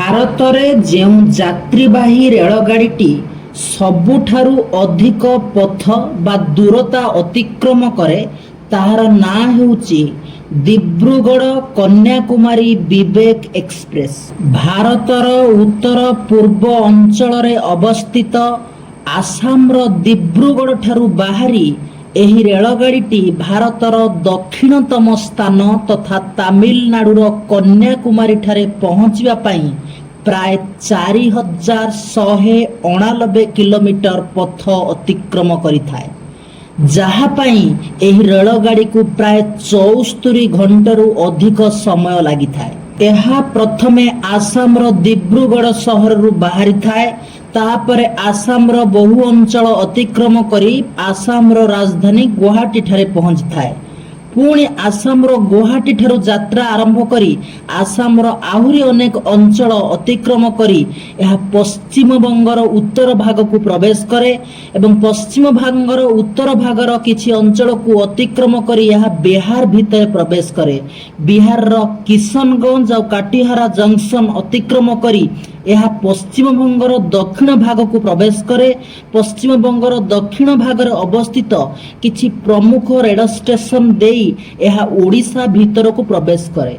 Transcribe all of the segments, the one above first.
ଭାରତରେ ଯେଉଁ ଯାତ୍ରୀବାହୀ ରେଳଗାଡ଼ିଟି ସବୁଠାରୁ ଅଧିକ ପଥ ବା ଦୂରତା ଅତିକ୍ରମ କରେ ତାହାର ନାଁ ହେଉଛି ଦିବ୍ରୁଗଡ଼ କନ୍ୟାକୁମାରୀ ବିବେକ ଏକ୍ସପ୍ରେସ୍। ଭାରତର ଉତ୍ତର ପୂର୍ବ ଅଞ୍ଚଳରେ ଅବସ୍ଥିତ ଆସାମର ଦିବ୍ରୁଗଡ଼ ଠାରୁ ବାହାରି ଏହି ରେଳଗାଡ଼ିଟି ଭାରତର ଦକ୍ଷିଣତମ ସ୍ଥାନ ତଥା ତାମିଲନାଡୁର କନ୍ୟାକୁମାରୀ ଠାରେ ପହଞ୍ଚିବା ପାଇଁ ପ୍ରାୟ 4189 କିଲୋମିଟର ପଥ ଅତିକ୍ରମ କରିଥାଏ, ଯାହା ପାଇଁ ଏହି ରେଳଗାଡ଼ିକୁ ପ୍ରାୟ 74 ଘଣ୍ଟାରୁ ଅଧିକ ସମୟ ଲାଗିଥାଏ। ଏହା ପ୍ରଥମେ ଆସାମର ଦିବ୍ରୁଗଡ଼ ସହରରୁ ବାହାରିଥାଏ, ତାପରେ ଆସାମର ବହୁ ଅଞ୍ଚଳ ଅତିକ୍ରମ କରି ଆସାମର ରାଜଧାନୀ ଗୁଆହାଟୀ ଠାରେ ପହଞ୍ଚିଥାଏ। ପୁଣି ଆସାମର ଗୁଆହାଟୀ ଠାରୁ ଯାତ୍ରା ଆରମ୍ଭ କରି ଆସାମର ଆହୁରି ଅନେକ ଅଞ୍ଚଳ ଅତିକ୍ରମ କରି ଏହା ପଶ୍ଚିମବଙ୍ଗର ଉତ୍ତର ଭାଗକୁ ପ୍ରବେଶ କରେ ଏବଂ ପଶ୍ଚିମବଙ୍ଗର ଉତ୍ତର ଭାଗର କିଛି ଅଞ୍ଚଳକୁ ଅତିକ୍ରମ କରି ଏହା ବିହାର ଭିତରେ ପ୍ରବେଶ କରେ। ବିହାରର କିଶନଗଞ୍ଜ ଆଉ କାଟିହାରା ଜଙ୍କସନ ଅତିକ୍ରମ କରି ଏହା ପଶ୍ଚିମବଙ୍ଗର ଦକ୍ଷିଣ ଭାଗକୁ ପ୍ରବେଶ କରେ। ପଶ୍ଚିମବଙ୍ଗର ଦକ୍ଷିଣ ଭାଗରେ ଅବସ୍ଥିତ କିଛି ପ୍ରମୁଖ ରେଳ ଷ୍ଟେସନ ଦେଇ ଏହା ଓଡ଼ିଶା ଭିତରକୁ ପ୍ରବେଶ କରେ।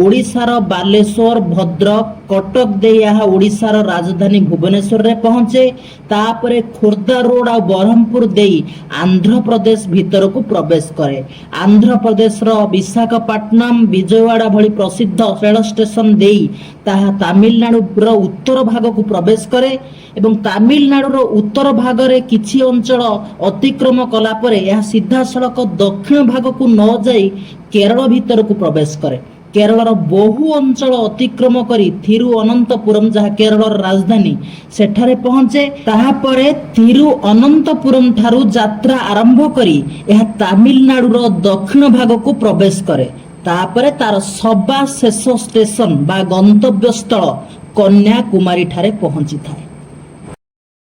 ଓଡ଼ିଶାର ବାଲେଶ୍ୱର, ଭଦ୍ରକ, କଟକ ଦେଇ ଏହା ଓଡ଼ିଶାର ରାଜଧାନୀ ଭୁବନେଶ୍ୱରରେ ପହଞ୍ଚେ। ତାପରେ ଖୋର୍ଦ୍ଧା ରୋଡ ଆଉ ବ୍ରହ୍ମପୁର ଦେଇ ଆନ୍ଧ୍ରପ୍ରଦେଶ ଭିତରକୁ ପ୍ରବେଶ କରେ। ଆନ୍ଧ୍ରପ୍ରଦେଶର ବିଶାଖାପାଟନମ, ବିଜୟୱାଡା ଭଳି ପ୍ରସିଦ୍ଧ ରେଳ ଷ୍ଟେସନ ଦେଇ ତାହା ତାମିଲନାଡୁର ଉତ୍ତର ଭାଗକୁ ପ୍ରବେଶ କରେ ଏବଂ ତାମିଲନାଡୁର ଉତ୍ତର ଭାଗରେ କିଛି ଅଞ୍ଚଳ ଅତିକ୍ରମ କଲା ପରେ ଏହା ସିଧାସଳଖ ଦକ୍ଷିଣ ଭାଗକୁ ନ ଯାଇ କେରଳ ଭିତରକୁ ପ୍ରବେଶ କରେ। କେରଳର ବହୁ ଅଞ୍ଚଳ ଅତିକ୍ରମ କରି ଥିରୁଅନନ୍ତପୁରମ୍, ଯାହା କେରଳର ରାଜଧାନୀ, ସେଠାରେ ପହଞ୍ଚେ। ତାହାପରେ ଥିରୁଅନନ୍ତପୁରମ୍ ଠାରୁ ଯାତ୍ରା ଆରମ୍ଭ କରି ଏହା ତାମିଲନାଡୁର ଦକ୍ଷିଣ ଭାଗକୁ ପ୍ରବେଶ କରେ। ତାପରେ ତାର ସବା ଶେଷ ଷ୍ଟେସନ ବା ଗନ୍ତବ୍ୟ ସ୍ଥଳ କନ୍ୟାକୁମାରୀ ଠାରେ ପହଞ୍ଚିଥାଏ।